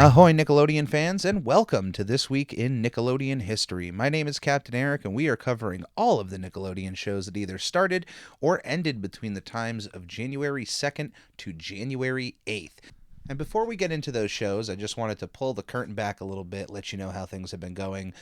Ahoy, Nickelodeon fans, and welcome to This Week in Nickelodeon History. My name is Captain Eric, and we are covering all of the Nickelodeon shows that either started or ended between the times of January 2nd to January 8th. And before we get into those shows, I just wanted to pull the curtain back a little bit, let you know how things have been going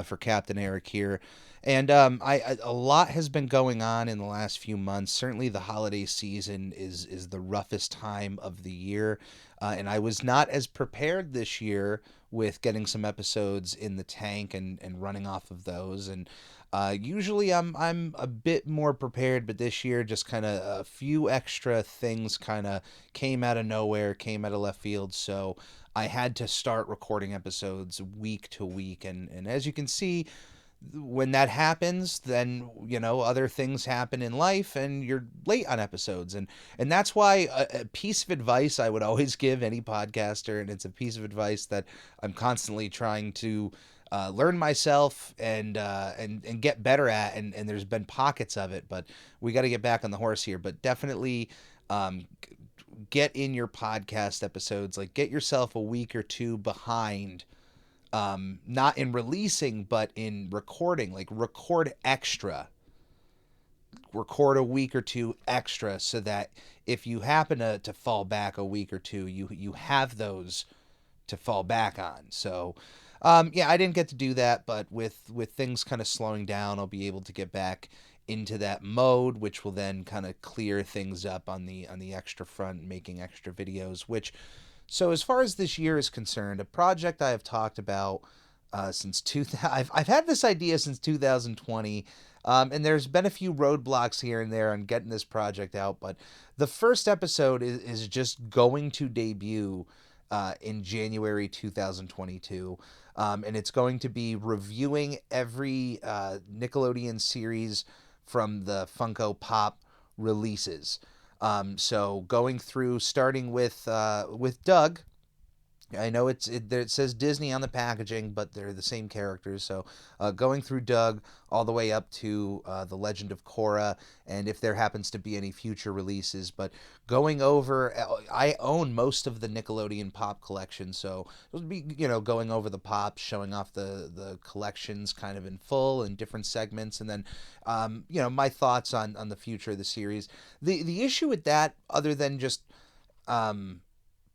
for Captain Eric here. And a lot has been going on in the last few months. Certainly the holiday season is the roughest time of the year. And I was not as prepared this year with getting some episodes in the tank and running off of those. And usually I'm a bit more prepared, but this year just kind of a few extra things kind of came out of nowhere, came out of left field. So I had to start recording episodes week to week. And as you can see, when that happens, then, you know, other things happen in life and you're late on episodes. And that's why a piece of advice I would always give any podcaster, and it's a piece of advice that I'm constantly trying to learn myself and get better at. And there's been pockets of it, but we got to get back on the horse here. But definitely get in your podcast episodes, like get yourself a week or two behind. Not in releasing, but in recording, like record a week or two extra, so that if you happen to fall back a week or two, you have those to fall back on. So, yeah, I didn't get to do that, but with things kind of slowing down, I'll be able to get back into that mode, which will then kind of clear things up on the extra front, making extra videos, which... So as far as this year is concerned, a project I have talked about since I've had this idea since 2020, and there's been a few roadblocks here and there on getting this project out, but the first episode is just going to debut in January 2022, and it's going to be reviewing every Nickelodeon series from the Funko Pop releases. So going through, starting with Doug. I know it says Disney on the packaging, but they're the same characters. So going through Doug all the way up to The Legend of Korra, and if there happens to be any future releases. But going over, I own most of the Nickelodeon Pop Collection, so it'll be, you know, going over the pops, showing off the collections kind of in full in different segments, and then you know, my thoughts on the future of the series. The issue with that, other than just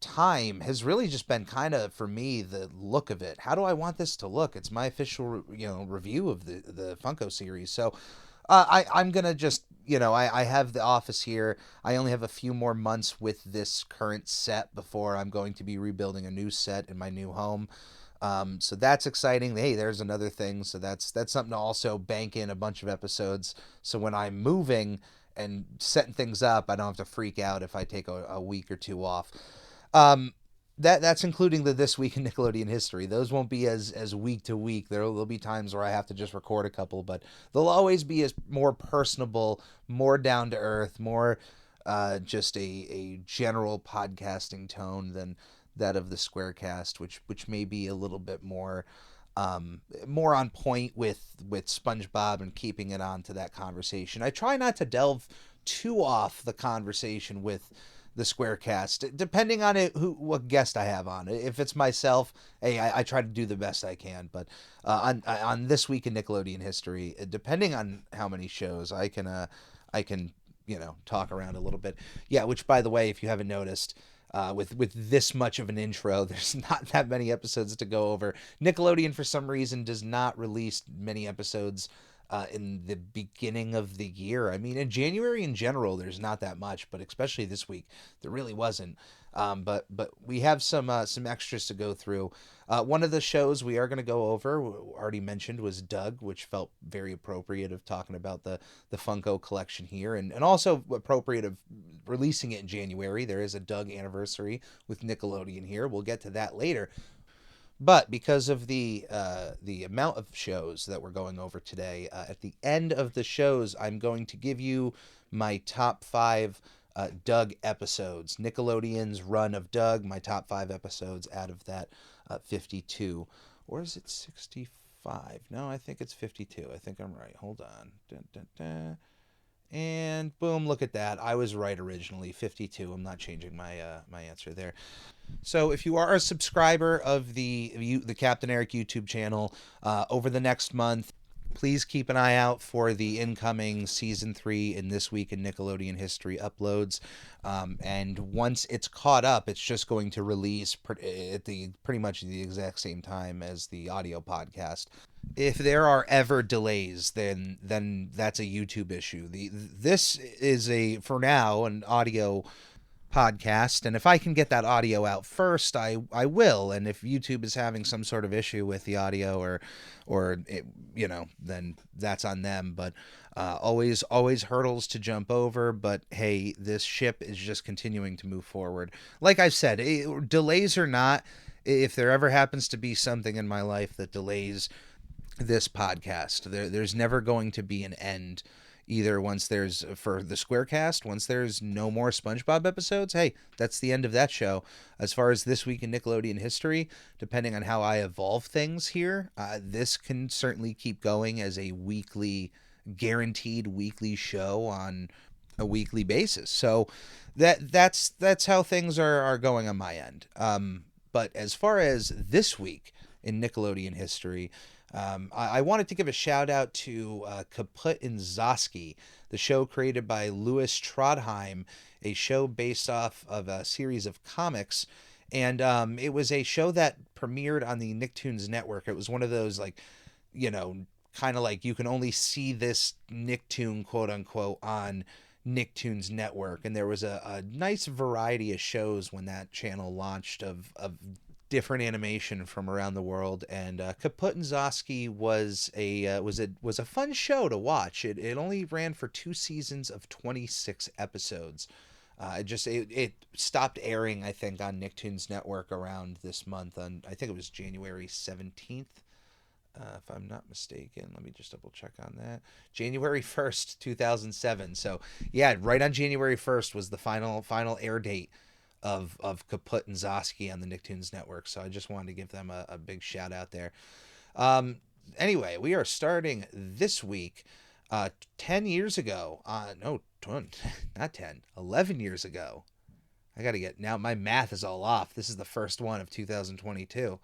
time, has really just been kind of, for me, the look of it. How do I want this to look? It's my official, you know, review of the Funko series. So I'm going to just, you know, I have the office here. I only have a few more months with this current set before I'm going to be rebuilding a new set in my new home. So that's exciting. Hey, there's another thing. So that's something to also bank in a bunch of episodes. So when I'm moving and setting things up, I don't have to freak out if I take a week or two off. That's including the This Week in Nickelodeon History. Those won't be as week to week. There'll be times where I have to just record a couple, but they'll always be as more personable, more down to earth, more just a general podcasting tone than that of the Squarecast, which may be a little bit more on point with SpongeBob and keeping it on to that conversation. I try not to delve too off the conversation with the Squarecast, depending on what guest I have on. If it's myself, hey, I try to do the best I can. But on This Week in Nickelodeon History, depending on how many shows, I can you know, talk around a little bit. Yeah, which, by the way, if you haven't noticed, with this much of an intro, there's not that many episodes to go over. Nickelodeon, for some reason, does not release many episodes in the beginning of the year. I mean, in January in general, there's not that much, but especially this week, there really wasn't. But we have some extras to go through. One of the shows we are going to go over, already mentioned, was Doug, which felt very appropriate of talking about the Funko collection here, and also appropriate of releasing it in January. There is a Doug anniversary with Nickelodeon here. We'll get to that later. But because of the amount of shows that we're going over today, at the end of the shows, I'm going to give you my top five Doug episodes. Nickelodeon's run of Doug, my top five episodes out of that 52. Or is it 65? No, I think it's 52. I think I'm right. Hold on. Dun, dun, dun. And boom, look at that. I was right originally, 52. I'm not changing my answer there. So if you are a subscriber of the Captain Eric YouTube channel, over the next month, please keep an eye out for the incoming season 3 in This Week in Nickelodeon History uploads. And once it's caught up, it's just going to release at the pretty much the exact same time as the audio podcast. If there are ever delays, then that's a YouTube issue. This is for now an audio podcast, and if I can get that audio out first, I will. And if YouTube is having some sort of issue with the audio, or it, then that's on them. But always hurdles to jump over. But hey, this ship is just continuing to move forward. Like I've said, delays or not, if there ever happens to be something in my life that delays this podcast, there's never going to be an end. Either once there's, for the Squarecast, once there's no more SpongeBob episodes, hey, that's the end of that show. As far as This Week in Nickelodeon History, depending on how I evolve things here, this can certainly keep going as a guaranteed weekly show on a weekly basis. So that's how things are going on my end. But as far as This Week in Nickelodeon History, I wanted to give a shout out to Kaput and Zosky, the show created by Louis Trondheim, a show based off of a series of comics. And it was a show that premiered on the Nicktoons network. It was one of those, like, kind of like you can only see this Nicktoon, quote unquote, on Nicktoons network. And there was a nice variety of shows when that channel launched of different animation from around the world, and Kaput and Zosky was a fun show to watch. It only ran for 2 seasons of 26 episodes. It stopped airing, I think, on Nicktoons Network around this month. I think it was January 17th, if I'm not mistaken. Let me just double check on that. January 1st, 2007. So yeah, right on January 1st was the final air date of Kaput and Zosky on the Nicktoons Network. So I just wanted to give them a big shout out there. Anyway, we are starting this week 10 years ago. No, not 10, 11 years ago. I got to now my math is all off. This is the first one of 2022.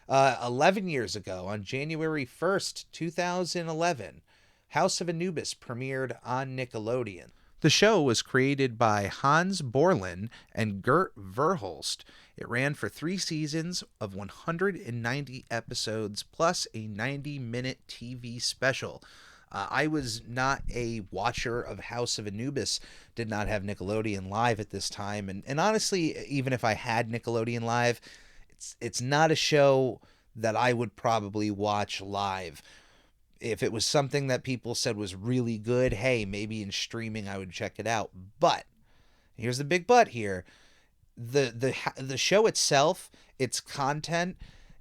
11 years ago, on January 1st, 2011, House of Anubis premiered on Nickelodeon. The show was created by Hans Borlin and Gert Verhulst. It ran for 3 seasons of 190 episodes plus a 90-minute TV special. I was not a watcher of House of Anubis, did not have Nickelodeon Live at this time, and honestly, even if I had Nickelodeon Live, it's not a show that I would probably watch live. If it was something that people said was really good, hey, maybe in streaming I would check it out. But here's the big but here. The show itself, its content,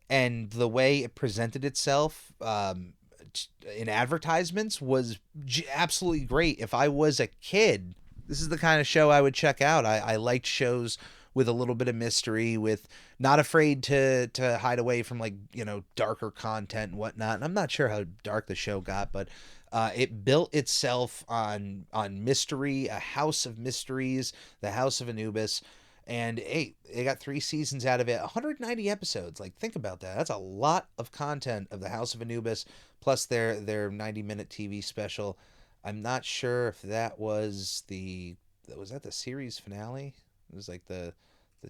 and the way it presented itself in advertisements was absolutely great. If I was a kid, this is the kind of show I would check out. I liked shows with a little bit of mystery, with not afraid to hide away from, like, darker content and whatnot. And I'm not sure how dark the show got, but it built itself on mystery, a house of mysteries, the House of Anubis. And hey, they got 3 seasons out of it, 190 episodes. Like, think about that. That's a lot of content of the House of Anubis, plus their 90-minute TV special. I'm not sure if that was the series finale. It was like the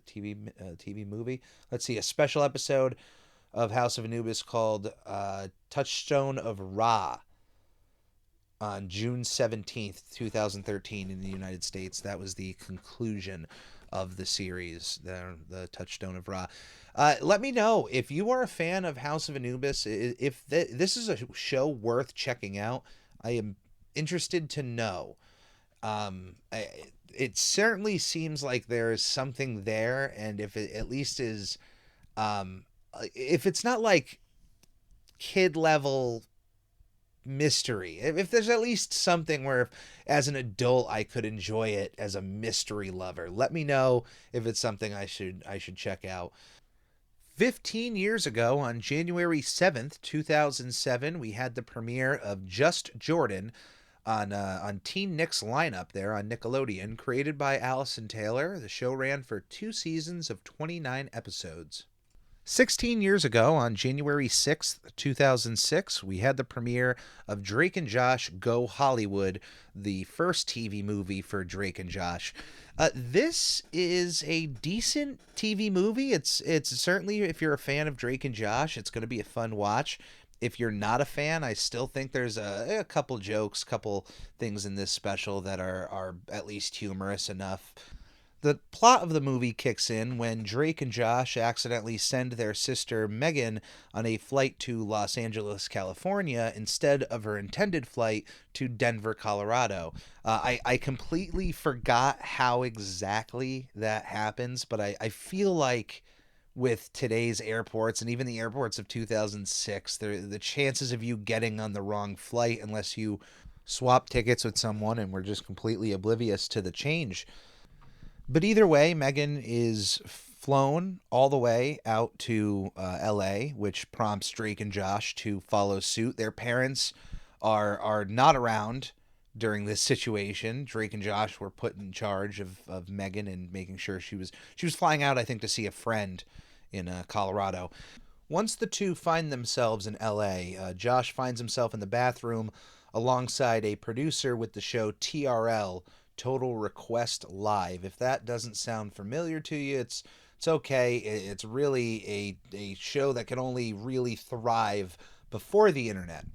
TV movie. Let's see, a special episode of House of Anubis called Touchstone of Ra on June 17th, 2013 in the United States. That was the conclusion of the series, the Touchstone of Ra. Let me know if you are a fan of House of Anubis, if this is a show worth checking out. I am interested to know. It certainly seems like there is something there, and if it at least is if it's not like kid level mystery, if there's at least something where, if, as an adult, I could enjoy it as a mystery lover, let me know if it's something I should check out. 15 years ago, on January 7th, 2007, we had the premiere of Just Jordan on Teen Nick's lineup there on Nickelodeon, created by Allison Taylor. The show ran for 2 seasons of 29 episodes. 16 years ago, on January 6th, 2006, we had the premiere of Drake and Josh Go Hollywood, the first TV movie for Drake and Josh. This is a decent TV movie. It's certainly, if you're a fan of Drake and Josh, it's going to be a fun watch. If you're not a fan, I still think there's a couple jokes, couple things in this special that are at least humorous enough. The plot of the movie kicks in when Drake and Josh accidentally send their sister Megan on a flight to Los Angeles, California, instead of her intended flight to Denver, Colorado. I completely forgot how exactly that happens, but I feel like with today's airports and even the airports of 2006, the chances of you getting on the wrong flight, unless you swap tickets with someone and were just completely oblivious to the change. But either way, Megan is flown all the way out to LA, which prompts Drake and Josh to follow suit. Their parents are not around during this situation. Drake and Josh were put in charge of Megan and making sure she was flying out, I think, to see a friend in Colorado. Once the two find themselves in LA, Josh finds himself in the bathroom alongside a producer with the show TRL, Total Request Live. If that doesn't sound familiar to you, it's okay. It's really a show that can only really thrive before the internet.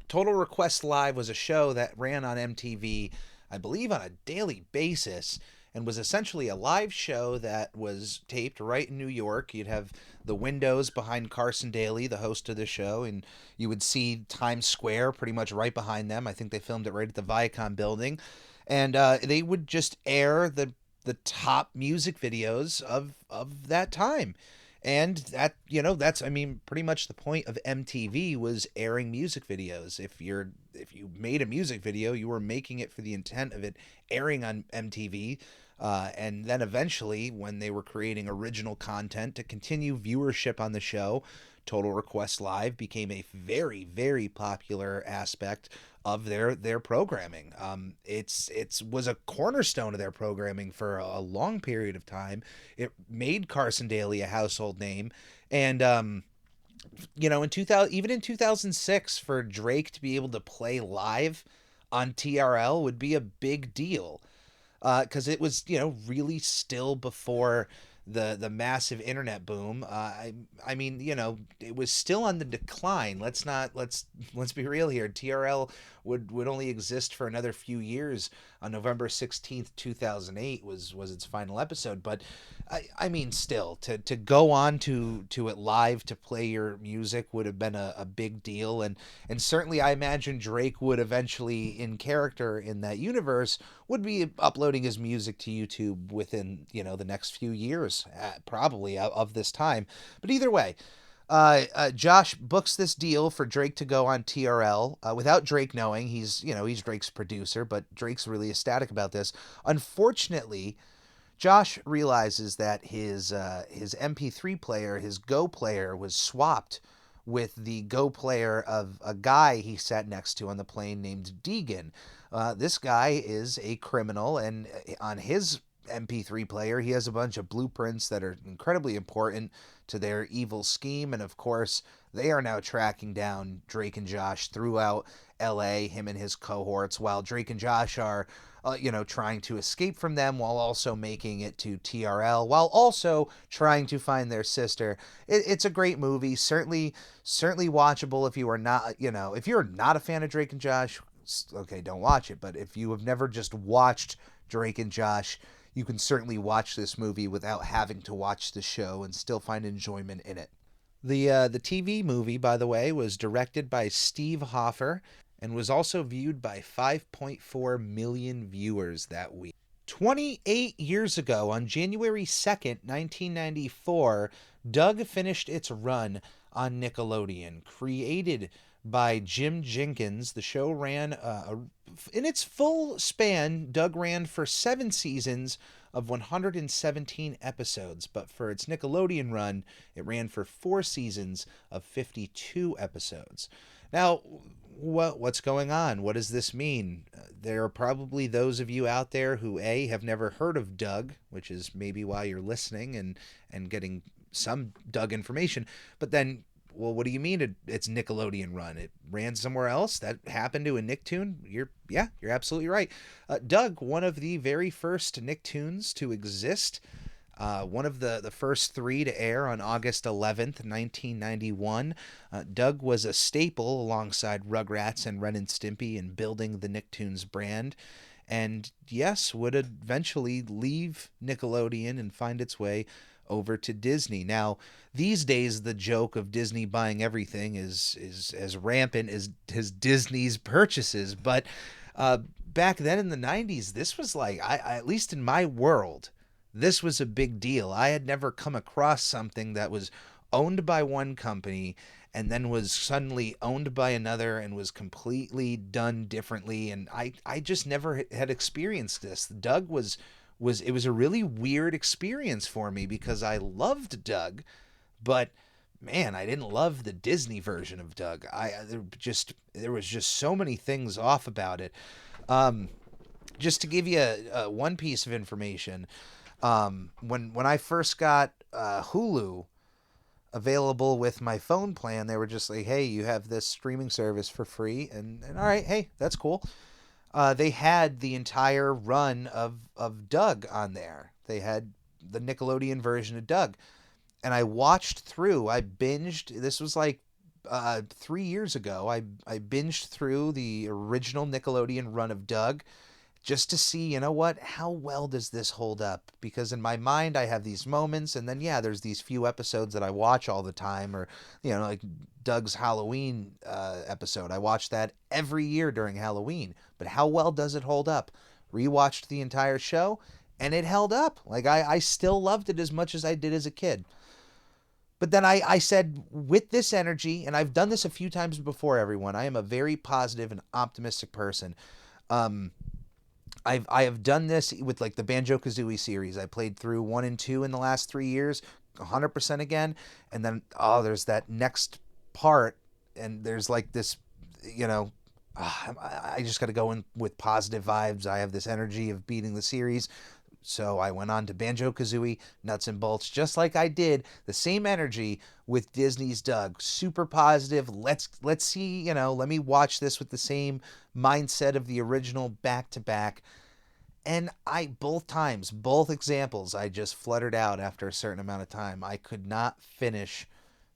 Total Request Live was a show that ran on MTV, I believe, on a daily basis, and was essentially a live show that was taped right in New York. You'd have the windows behind Carson Daly, the host of the show, and you would see Times Square pretty much right behind them. I think they filmed it right at the Viacom building. And they would just air the top music videos of that time. And that, that's, I mean, pretty much the point of MTV was airing music videos. If you made a music video, you were making it for the intent of it airing on MTV. And then eventually, when they were creating original content to continue viewership on the show, Total Request Live became a very, very popular aspect of their programming. It's was a cornerstone of their programming for a long period of time. It made Carson Daly a household name, and in 2000, even in 2006, for Drake to be able to play live on TRL would be a big deal, because it was really still before the massive internet boom. I mean, it was still on the decline. Let's be real here. TRL would only exist for another few years. On November 16th, 2008 was its final episode. But I mean, still, to go on to it live to play your music would have been a big deal, and certainly I imagine Drake would eventually, in character in that universe, would be uploading his music to YouTube within the next few years, probably of this time. But either way, Josh books this deal for Drake to go on TRL without Drake knowing. He's Drake's producer, but Drake's really ecstatic about this. Unfortunately, Josh realizes that his MP3 player, his Go player, was swapped with the Go player of a guy he sat next to on the plane named Deegan. This guy is a criminal, and on his MP3 player, he has a bunch of blueprints that are incredibly important to their evil scheme. And of course, they are now tracking down Drake and Josh throughout LA, him and his cohorts, while Drake and Josh are trying to escape from them, while also making it to TRL, while also trying to find their sister. It's a great movie, certainly watchable if you are not, if you're not a fan of Drake and Josh. Okay, don't watch it. But if you have never just watched Drake and Josh, you can certainly watch this movie without having to watch the show and still find enjoyment in it. The TV movie, by the way, was directed by Steve Hoffer and was also viewed by 5.4 million viewers that week. 28 years ago, on January 2nd, 1994, Doug finished its run on Nickelodeon. Created by Jim Jenkins, the show ran, in its full span, Doug ran for 7 seasons of 117 episodes, but for its Nickelodeon run, it ran for 4 seasons of 52 episodes. Now, what's going on? What does this mean? There are probably those of you out there who have never heard of Doug, which is maybe why you're listening and getting some Doug information. But then, well, what do you mean it's Nickelodeon run? It ran somewhere else? That happened to a Nicktoon? You're absolutely right. Doug, one of the very first Nicktoons to exist. One of the first 3 to air on August 11th, 1991. Doug was a staple alongside Rugrats and Ren and Stimpy in building the Nicktoons brand. And yes, would eventually leave Nickelodeon and find its way over to Disney. Now, these days, the joke of Disney buying everything is as rampant as Disney's purchases. But back then in the 90s, this was like, at least in my world, this was a big deal. I had never come across something that was owned by one company and then was suddenly owned by another and was completely done differently. And I just never had experienced this. Doug was it was a really weird experience for me because I loved Doug, but man, I didn't love the Disney version of Doug. There was just so many things off about it. Just to give you one piece of information, when I first got Hulu available with my phone plan, they were just like, hey, you have this streaming service for free, and all right, hey, that's cool. They had the entire run of Doug on there. They had the Nickelodeon version of Doug. And I watched through, I binged, this was like 3 years ago, I binged through the original Nickelodeon run of Doug just to see, you know what, how well does this hold up? Because in my mind, I have these moments, and then, there's these few episodes that I watch all the time, or, like Doug's Halloween episode. I watch that every year during Halloween. But how well does it hold up? Rewatched the entire show, and it held up. Like, I still loved it as much as I did as a kid. But then I said, with this energy, and I've done this a few times before, everyone, I am a very positive and optimistic person. I have done this with like the Banjo-Kazooie series. I played through 1 and 2 in the last 3 years, 100% again. And then, there's that next part, and there's like this, I just got to go in with positive vibes. I have this energy of beating the series. So I went on to Banjo-Kazooie, nuts and bolts, just like I did the same energy with Disney's Doug. Super positive. Let's see, let me watch this with the same mindset of the original back to back. And both examples, I just fluttered out after a certain amount of time. I could not finish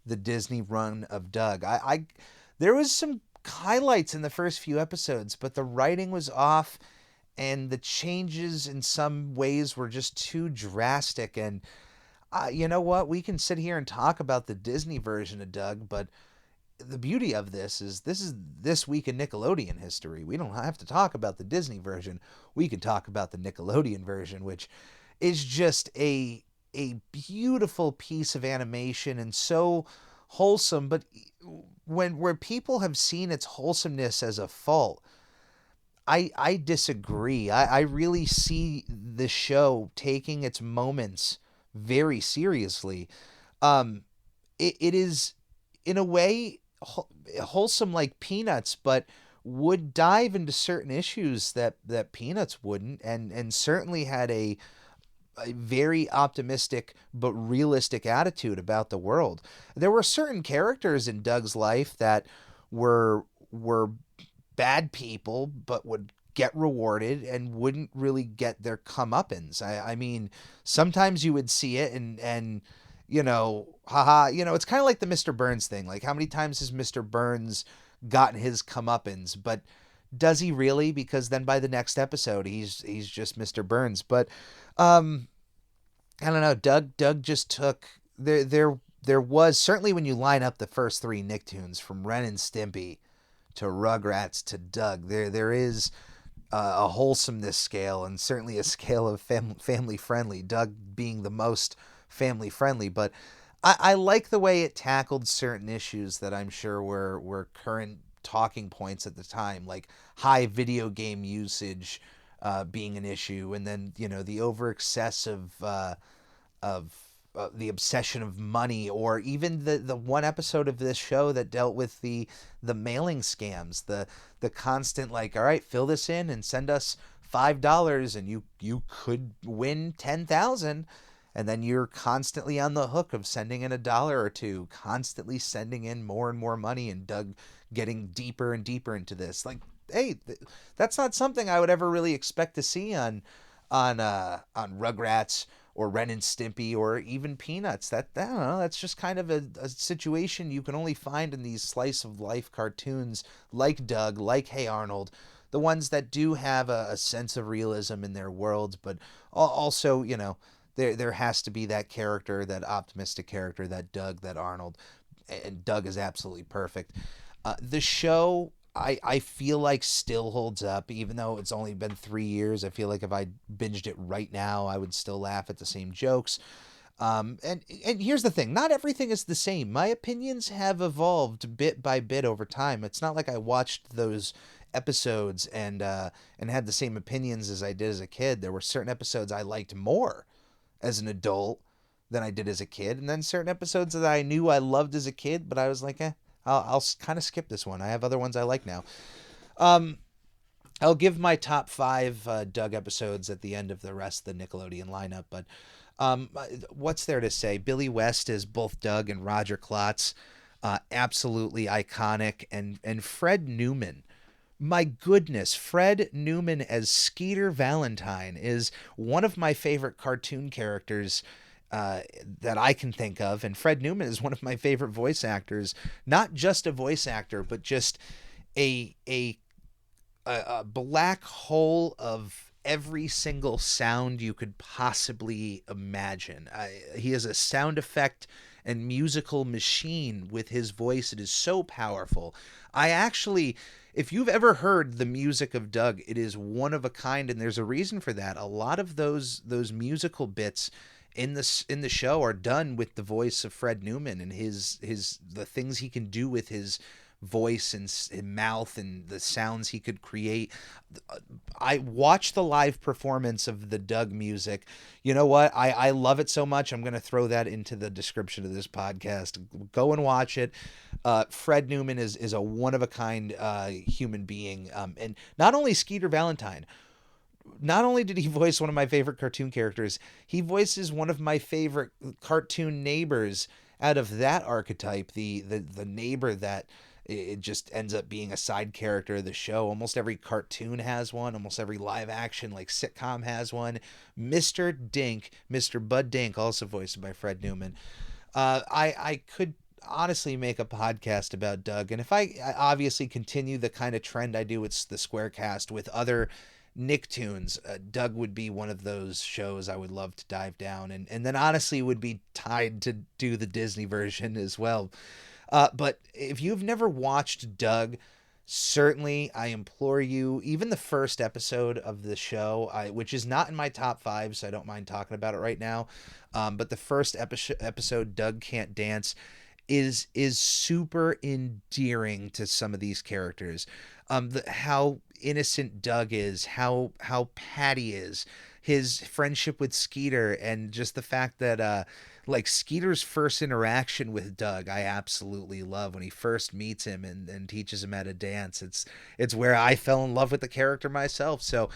the Disney run of Doug. There was some highlights in the first few episodes, but the writing was off. And the changes in some ways were just too drastic. And you know what? We can sit here and talk about the Disney version of Doug, but the beauty of this is this week in Nickelodeon history. We don't have to talk about the Disney version. We can talk about the Nickelodeon version, which is just a beautiful piece of animation and so wholesome. But where people have seen its wholesomeness as a fault, I disagree. I really see the show taking its moments very seriously. It is, in a way, wholesome like Peanuts, but would dive into certain issues that Peanuts wouldn't, and certainly had a very optimistic but realistic attitude about the world. There were certain characters in Doug's life that were bad people, but would get rewarded and wouldn't really get their comeuppance. I mean, sometimes you would see it and haha, it's kind of like the Mr. Burns thing. Like, how many times has Mr. Burns gotten his comeuppance? But does he really? Because then by the next episode, he's just Mr. Burns. But I don't know. Doug just took there was certainly, when you line up the first 3 Nicktoons from Ren and Stimpy to Rugrats to Doug, there is a wholesomeness scale, and certainly a scale of family friendly. Doug being the most family friendly, but I like the way it tackled certain issues that I'm sure were current talking points at the time, like high video game usage being an issue, and then the over excessive of the obsession of money, or even the one episode of this show that dealt with the mailing scams, the constant, like, all right, fill this in and send us $5 and you could win 10,000, and then you're constantly on the hook of sending in $1 or two, constantly sending in more and more money, and Doug getting deeper and deeper into this. Like, hey, that's not something I would ever really expect to see on Rugrats or Ren and Stimpy or even Peanuts. That, I don't know, that's just kind of a situation you can only find in these slice of life cartoons like Doug, like Hey Arnold, the ones that do have a sense of realism in their worlds, but also, there has to be that character, that optimistic character, that Doug, that Arnold, and Doug is absolutely perfect. The show, I feel like, still holds up, even though it's only been 3 years. I feel like if I binged it right now, I would still laugh at the same jokes. And here's the thing: not everything is the same. My opinions have evolved bit by bit over time. It's not like I watched those episodes and had the same opinions as I did as a kid. There were certain episodes I liked more as an adult than I did as a kid, and then certain episodes that I knew I loved as a kid, but I was like, I'll kind of skip this one. I have other ones I like now. Um, I'll give my top five Doug episodes at the end of the rest of the Nickelodeon lineup, but what's there to say? Billy West is both Doug and Roger Klotz, absolutely iconic, and Fred Newman. My goodness, Fred Newman as Skeeter Valentine is one of my favorite cartoon characters that I can think of, and Fred Newman is one of my favorite voice actors. Not just a voice actor, but just a a a black hole of every single sound you could possibly imagine. He is a sound effect and musical machine with his voice. It is so powerful. I actually, if you've ever heard the music of Doug, it is one of a kind, and there's a reason for that. A lot of those musical bits in the show are done with the voice of Fred Newman, and his the things he can do with his voice and mouth and the sounds he could create. I watched the live performance of the Doug music. You know what? I love it so much. I'm going to throw that into the description of this podcast. Go and watch it. Fred Newman is a one of a kind human being. And not only Skeeter Valentine, not only did he voice one of my favorite cartoon characters, he voices one of my favorite cartoon neighbors out of that archetype, the neighbor that it just ends up being a side character of the show. Almost every cartoon has one. Almost every live action, like, sitcom has one. Mr. Dink, Mr. Bud Dink, also voiced by Fred Newman. I could honestly make a podcast about Doug, and if I obviously continue the kind of trend I do with the Squarecast with other Nicktoons, Doug would be one of those shows I would love to dive down, and then honestly would be tied to do the Disney version as well. But if you've never watched Doug, certainly I implore you, even the first episode of the show, which is not in my top five, so I don't mind talking about it right now. But the first episode, Doug Can't Dance, is super endearing to some of these characters. How innocent Doug is, how Patty is, his friendship with Skeeter, and just the fact that like, Skeeter's first interaction with Doug, I absolutely love when he first meets him and teaches him how to dance. It's where I fell in love with the character myself. So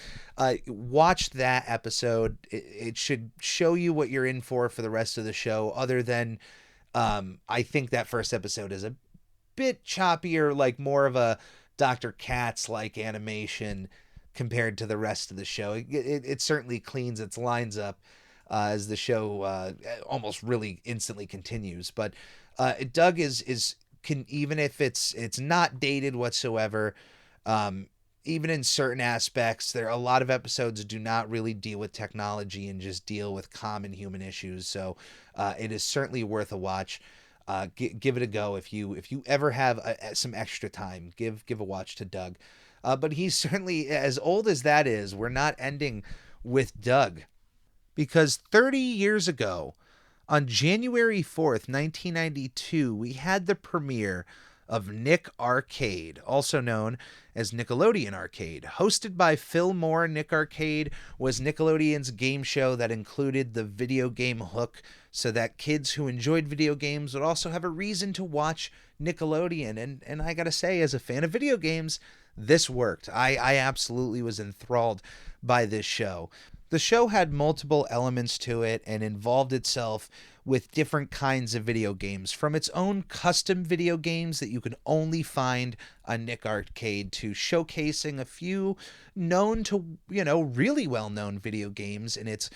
watch that episode. It should show you what you're in for the rest of the show, other than I think that first episode is a bit choppier, like more of a Dr. Katz like animation compared to the rest of the show. It certainly cleans its lines up as the show almost really instantly continues. But Doug can, even if it's not dated whatsoever, even in certain aspects, there are a lot of episodes that do not really deal with technology and just deal with common human issues. So it is certainly worth a watch. Give it a go if you ever have some extra time. Give a watch to Doug. But he's certainly, as old as that is, we're not ending with Doug. Because 30 years ago, on January 4th, 1992, we had the premiere of Nick Arcade, also known as Nickelodeon Arcade. Hosted by Phil Moore, Nick Arcade was Nickelodeon's game show that included the video game hook so that kids who enjoyed video games would also have a reason to watch Nickelodeon. And I gotta say, as a fan of video games, this worked. I absolutely was enthralled by this show. The show had multiple elements to it and involved itself with different kinds of video games, from its own custom video games that you can only find on Nick Arcade to showcasing a few known to, really well-known video games in its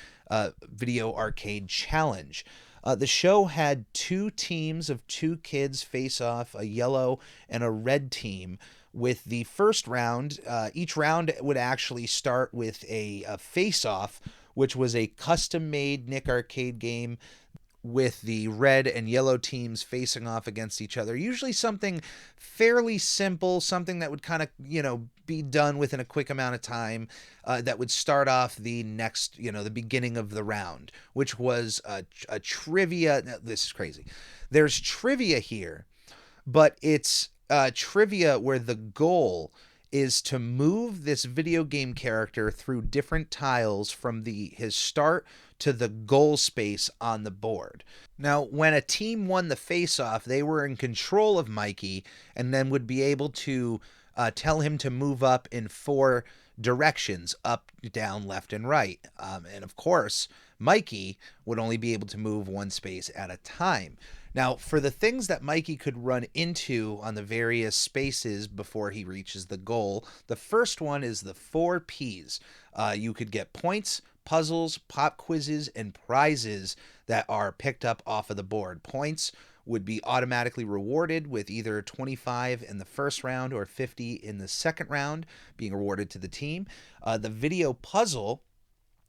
video arcade challenge. The show had two teams of two kids face off, a yellow and a red team. With the first round, each round would actually start with a face-off, which was a custom-made Nick Arcade game with the red and yellow teams facing off against each other. Usually something fairly simple, something that would kind of, be done within a quick amount of time, that would start off the next, the beginning of the round, which was a trivia. Now, this is crazy. There's trivia here, but it's trivia where the goal is to move this video game character through different tiles from his start to the goal space on the board. Now, when a team won the face-off, they were in control of Mikey and then would be able to tell him to move up in 4 directions: up, down, left, and right. And of course, Mikey would only be able to move 1 space at a time. Now, for the things that Mikey could run into on the various spaces before he reaches the goal, the first one is the 4 Ps. You could get points, puzzles, pop quizzes, and prizes that are picked up off of the board. Points would be automatically rewarded with either 25 in the first round or 50 in the second round, being rewarded to the team. The video puzzle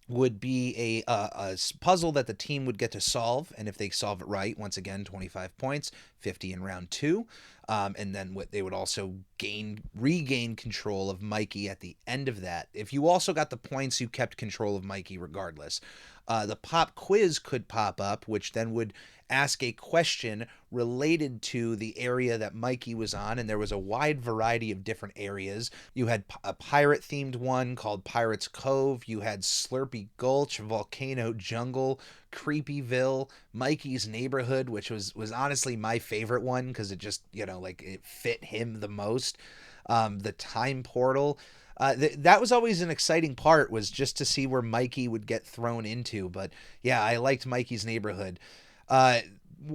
would be a puzzle that the team would get to solve, and if they solve it right, once again, 25 points, 50 in round 2, and then they would also regain control of Mikey at the end of that. If you also got the points, you kept control of Mikey regardless. The pop quiz could pop up, which then would ask a question related to the area that Mikey was on, and there was a wide variety of different areas. You had a pirate-themed one called Pirate's Cove. You had Slurpy Gulch, Volcano Jungle, Creepyville, Mikey's Neighborhood, which was honestly my favorite one because it just, it fit him the most. The Time Portal. That was always an exciting part, was just to see where Mikey would get thrown into. But yeah, I liked Mikey's Neighborhood.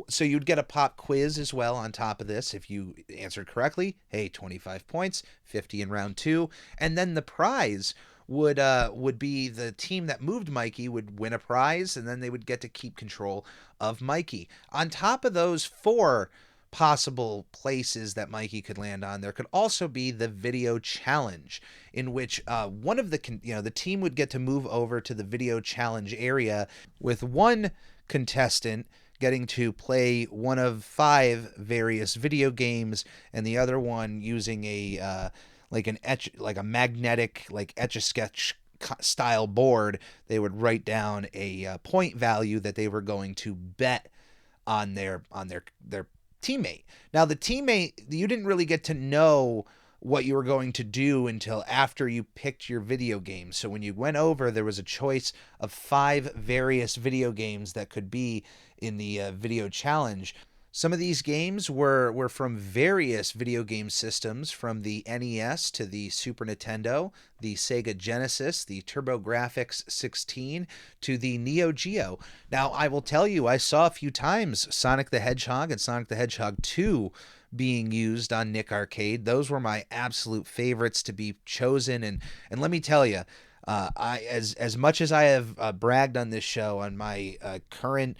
So you'd get a pop quiz as well on top of this. If you answered correctly, hey, 25 points, 50 in round 2. And then the prize would be the team that moved Mikey would win a prize, and then they would get to keep control of Mikey. On top of those 4 possible places that Mikey could land on, there could also be the video challenge, in which one of the team would get to move over to the video challenge area, with one contestant getting to play one of 5 various video games, and the other one using a magnetic, Etch-a-Sketch style board. They would write down a point value that they were going to bet on their teammate. Now, the teammate, you didn't really get to know what you were going to do until after you picked your video game. So when you went over, there was a choice of 5 various video games that could be in the video challenge. Some of these games were from various video game systems, from the NES to the Super Nintendo, the Sega Genesis, the TurboGrafx 16, to the Neo Geo. Now, I will tell you, I saw a few times Sonic the Hedgehog and Sonic the Hedgehog 2 being used on Nick Arcade. Those were my absolute favorites to be chosen. And let me tell you, as much as I have bragged on this show on my current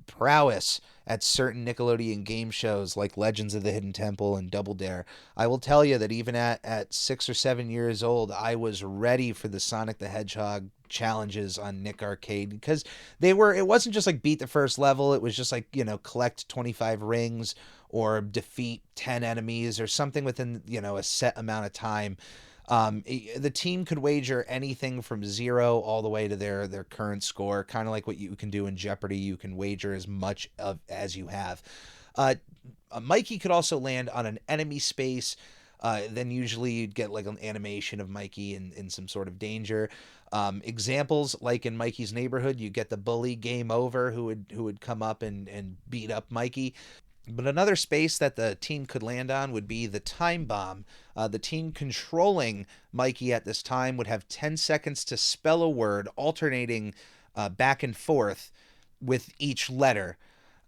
prowess at certain Nickelodeon game shows like Legends of the Hidden Temple and Double Dare, I will tell you that even at 6 or 7 years old, I was ready for the Sonic the Hedgehog challenges on Nick Arcade, because it wasn't just like beat the first level. It was just like, collect 25 rings or defeat 10 enemies or something within, a set amount of time. The team could wager anything from 0 all the way to their current score, kind of like what you can do in Jeopardy. You can wager as much of as you have. Uh, Mikey could also land on an enemy space. Then usually you'd get like an animation of Mikey in some sort of danger. Examples like in Mikey's Neighborhood, you get the bully Game Over who would come up and beat up Mikey. But another space that the team could land on would be the time bomb. The team controlling Mikey at this time would have 10 seconds to spell a word, alternating back and forth with each letter.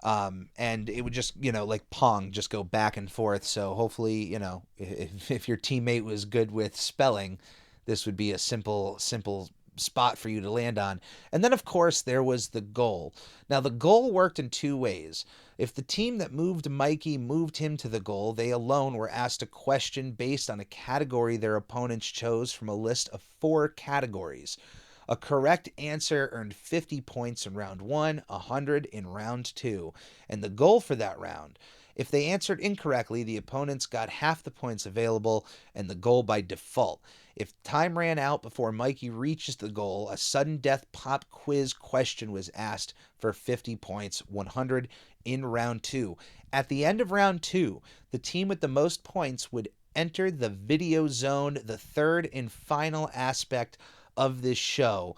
And it would just, like Pong, just go back and forth. So hopefully, if your teammate was good with spelling, this would be a simple spot for you to land on. And then, of course, there was the goal. Now, the goal worked in two ways. If the team that moved Mikey moved him to the goal, they alone were asked a question based on a category their opponents chose from a list of 4 categories. A correct answer earned 50 points in round 1, 100 in round 2, and the goal for that round. If they answered incorrectly, the opponents got half the points available and the goal by default. If time ran out before Mikey reaches the goal, a sudden death pop quiz question was asked for 50 points, 100 in round 2. At the end of round 2, the team with the most points would enter the video zone, the third and final aspect of this show.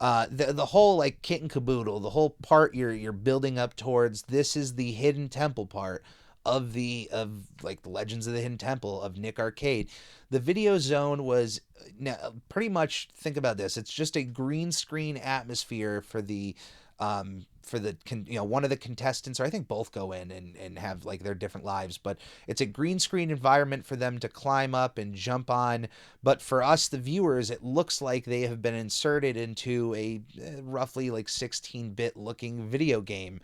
The whole like kit and caboodle, the whole part you're building up towards. This is the hidden temple part of like the Legends of the Hidden Temple of Nick Arcade. The video zone was now pretty much, think about this. It's just a green screen atmosphere for the one of the contestants, or I think both go in and have like their different lives, but it's a green screen environment for them to climb up and jump on. But for us, the viewers, it looks like they have been inserted into a roughly like 16-bit looking video game.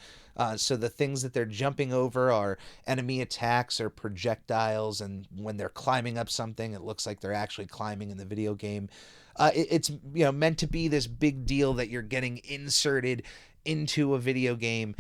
So the things that they're jumping over are enemy attacks or projectiles, and when they're climbing up something, it looks like they're actually climbing in the video game. It's meant to be this big deal that you're getting inserted into a video game.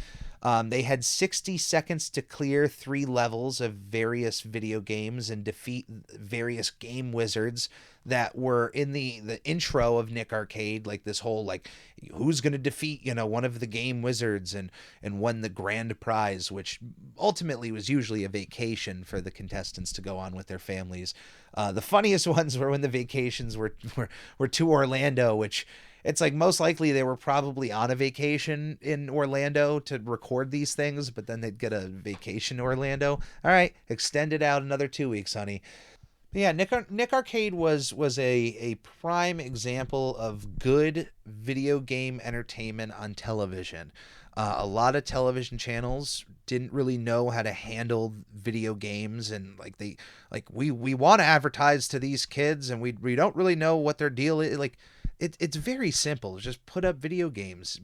They had 60 seconds to clear 3 levels of various video games and defeat various game wizards that were in the intro of Nick Arcade, like this whole like who's going to defeat one of the game wizards and won the grand prize, which ultimately was usually a vacation for the contestants to go on with their families. The funniest ones were when the vacations were to Orlando, which it's like most likely they were probably on a vacation in Orlando to record these things, but then they'd get a vacation to Orlando. All right, extend it out another 2 weeks, honey. But yeah, Nick Arcade was a prime example of good video game entertainment on television. A lot of television channels didn't really know how to handle video games, and we want to advertise to these kids, and we don't really know what their deal is. Like it's very simple. Just put up video games.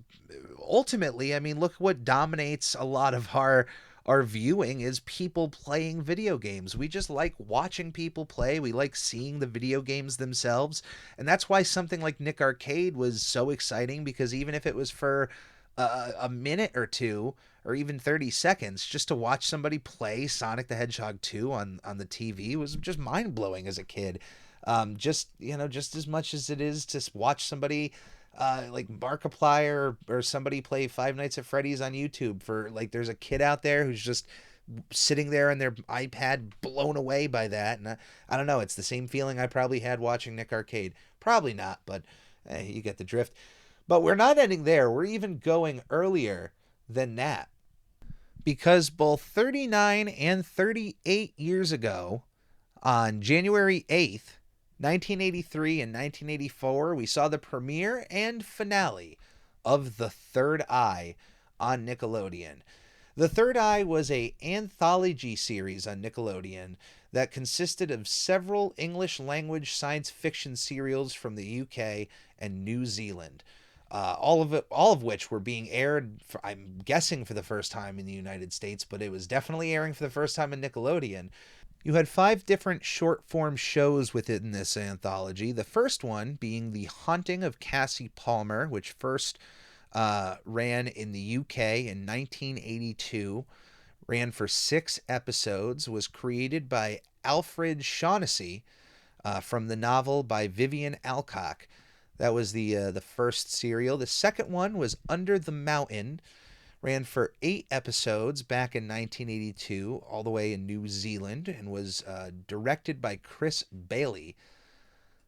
Ultimately, I mean, look what dominates a lot of our viewing is people playing video games. We just like watching people play. We like seeing the video games themselves. And that's why something like Nick Arcade was so exciting, because even if it was for a minute or two, or even 30 seconds, just to watch somebody play Sonic the Hedgehog 2 on the TV was just mind-blowing as a kid. Just as much as it is to watch somebody like Markiplier or somebody play Five Nights at Freddy's on YouTube. For like, there's a kid out there who's just sitting there on their iPad blown away by that, and I don't know, it's the same feeling I probably had watching Nick Arcade. Probably not, but you get the drift. But we're not ending there. We're even going earlier than that, because both 39 and 38 years ago, on January 8th, 1983 and 1984, we saw the premiere and finale of The Third Eye on Nickelodeon. The Third Eye was an anthology series on Nickelodeon that consisted of several English-language science fiction serials from the UK and New Zealand. All of which were being aired, I'm guessing, for the first time in the United States, but it was definitely airing for the first time in Nickelodeon. You had 5 different short-form shows within this anthology. The first one being The Haunting of Cassie Palmer, which first ran in the UK in 1982, ran for 6 episodes, was created by Alfred Shaughnessy, from the novel by Vivian Alcock. That was the first serial. The second one was Under the Mountain, ran for 8 episodes back in 1982, all the way in New Zealand, and was directed by Chris Bailey.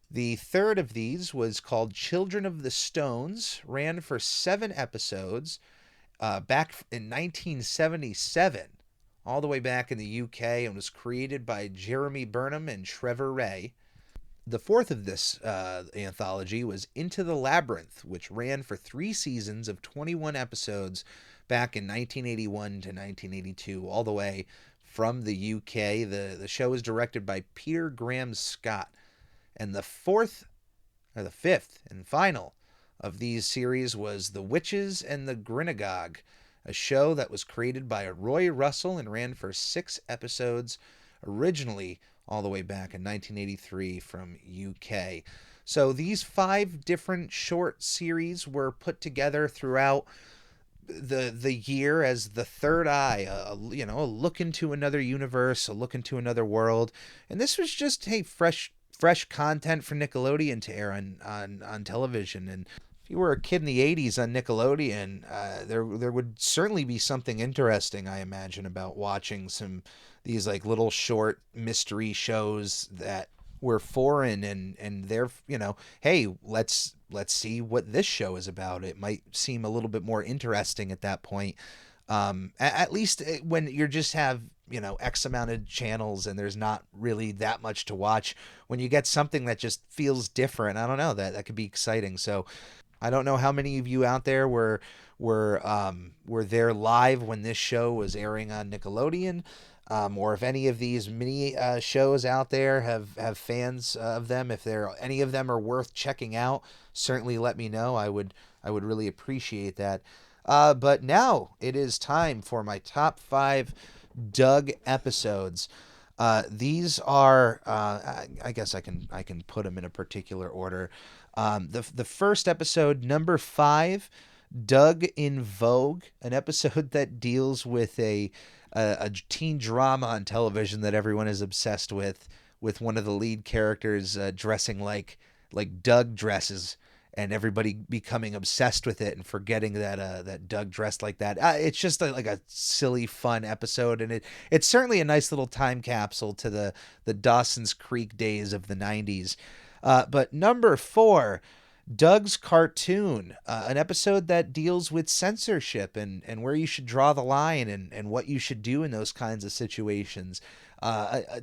The third of these was called Children of the Stones, ran for 7 episodes back in 1977, all the way back in the UK, and was created by Jeremy Burnham and Trevor Ray. The fourth of this anthology was Into the Labyrinth, which ran for 3 seasons of 21 episodes back in 1981 to 1982, all the way from the UK. The show was directed by Peter Graham Scott. And the fifth and final of these series was The Witches and the Grinagogue, a show that was created by Roy Russell and ran for 6 episodes, originally all the way back in 1983 from UK. So these 5 different short series were put together throughout the year as the third eye, a look into another universe, a look into another world. And this was just, hey, fresh content for Nickelodeon to air on television. And if you were a kid in the 80s on Nickelodeon, there would certainly be something interesting, I imagine, about watching these like little short mystery shows that were foreign, and they're, hey, let's see what this show is about. It might seem a little bit more interesting at that point. At least when you just have, X amount of channels and there's not really that much to watch. When you get something that just feels different, I don't know, that could be exciting. So I don't know how many of you out there were there live when this show was airing on Nickelodeon, or if any of these mini shows out there have fans of them. If any of them are worth checking out, certainly let me know. I would really appreciate that. But now it is time for my top 5 Doug episodes. These are, I guess I can put them in a particular order. The first episode, number 5, Doug in Vogue, an episode that deals with a teen drama on television that everyone is obsessed with one of the lead characters dressing like Doug dresses, and everybody becoming obsessed with it and forgetting that Doug dressed like that. It's just like a silly, fun episode, and it's certainly a nice little time capsule to the Dawson's Creek days of the 90s. But number 4, Doug's Cartoon, an episode that deals with censorship and where you should draw the line and what you should do in those kinds of situations.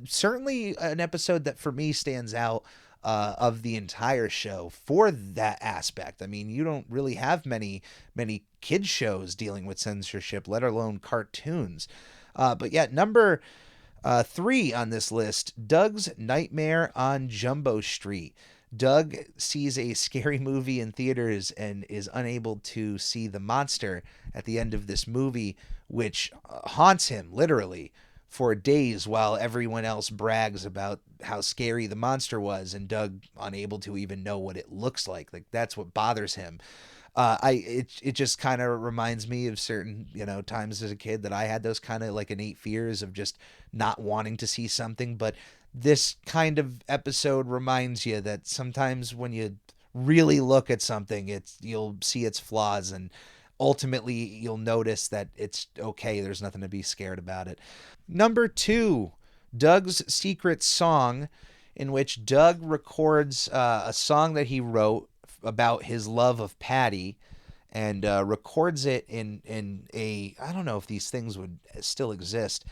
Certainly an episode that for me stands out of the entire show for that aspect. I mean, you don't really have many kids shows dealing with censorship, let alone cartoons. But yeah, number 3 on this list, Doug's Nightmare on Jumbo Street. Doug sees a scary movie in theaters and is unable to see the monster at the end of this movie, which haunts him literally for days while everyone else brags about how scary the monster was, and Doug unable to even know what it looks like. Like, that's what bothers him. It just kind of reminds me of certain, times as a kid that I had those kind of like innate fears of just not wanting to see something. But this kind of episode reminds you that sometimes when you really look at something, you'll see its flaws, and ultimately you'll notice that it's okay. There's nothing to be scared about it. Number 2, Doug's Secret Song, in which Doug records a song that he wrote about his love of Patty, and records it in a, I don't know if these things would still exist,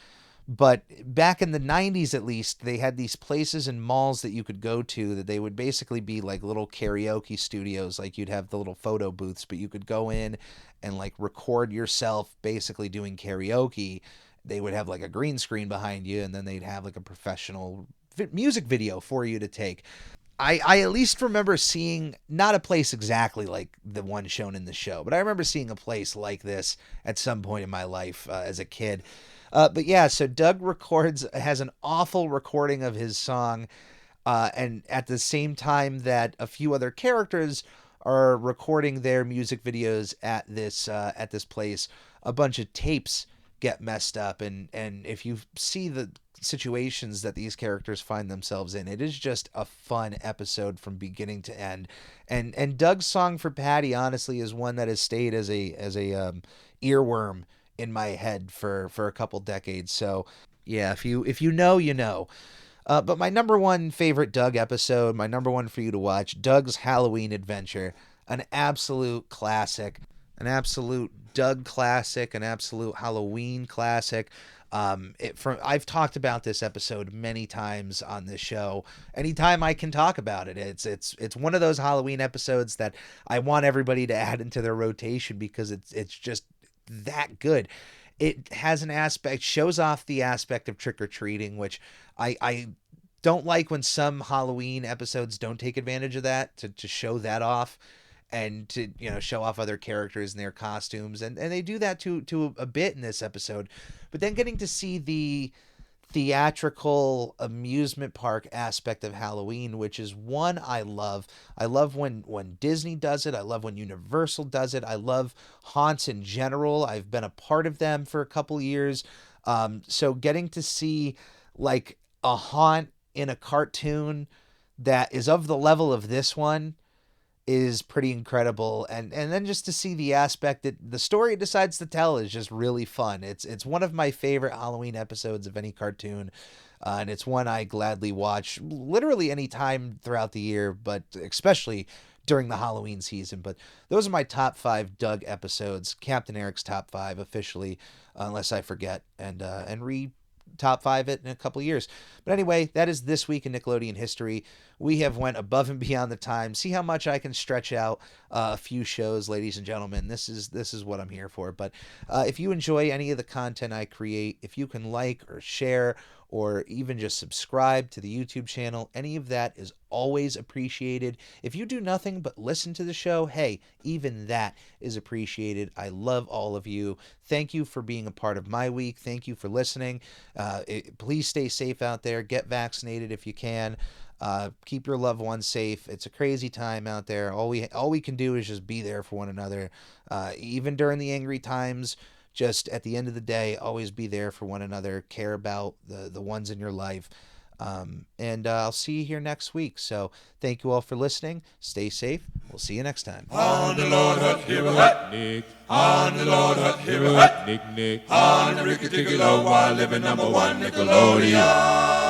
but back in the 90s at least, they had these places and malls that you could go to that they would basically be like little karaoke studios. Like, you'd have the little photo booths, but you could go in and like record yourself basically doing karaoke. They would have like a green screen behind you, and then they'd have like a professional music video for you to take. I at least remember seeing, not a place exactly like the one shown in the show, but I remember seeing a place like this at some point in my life as a kid. But yeah, so Doug has an awful recording of his song, and at the same time that a few other characters are recording their music videos at this place, a bunch of tapes get messed up, and if you see the situations that these characters find themselves in, it is just a fun episode from beginning to end. And Doug's song for Patty, honestly, is one that has stayed as a earworm in my head for a couple decades. So yeah, if you know, you know. But my number one favorite Doug episode, my number one for you to watch, Doug's Halloween Adventure, an absolute classic, an absolute Doug classic, an absolute Halloween classic. I've talked about this episode many times on this show. Anytime I can talk about it, it's one of those Halloween episodes that I want everybody to add into their rotation because it's just that good. It has an aspect, shows off the aspect of trick-or-treating, which I don't like when some Halloween episodes don't take advantage of that to show that off and to, you know, show off other characters and their costumes. And they do that to a bit in this episode. But then getting to see the theatrical amusement park aspect of Halloween, which is one I love. I love when Disney does it. I love when Universal does it. I love haunts in general. I've been a part of them for a couple years. So getting to see like a haunt in a cartoon that is of the level of this one is pretty incredible, and then just to see the aspect that the story it decides to tell is just really fun. It's one of my favorite Halloween episodes of any cartoon, and it's one I gladly watch literally any time throughout the year, but especially during the Halloween season. But those are my top 5 Doug episodes, Captain Eric's top 5 officially, unless I forget, and top 5 it in a couple of years. But anyway, that is this week in Nickelodeon history. We have went above and beyond the time. See how much I can stretch out a few shows, ladies and gentlemen. This is what I'm here for. But if you enjoy any of the content I create, if you can like or share or even just subscribe to the YouTube channel, any of that is always appreciated. If you do nothing but listen to the show, hey, even that is appreciated. I love all of you. Thank you for being a part of my week. Thank you for listening. Please stay safe out there. Get vaccinated if you can. Keep your loved ones safe. It's a crazy time out there. All we can do is just be there for one another. Even during the angry times, just at the end of the day, always be there for one another. Care about the ones in your life. And I'll see you here next week. So thank you all for listening. Stay safe. We'll see you next time. On the Lord Hut, here a hut, Nick. On the Lord Hut, here a hut, Nick. On the Ricky Ticky Low, while living #1 Nickelodeon.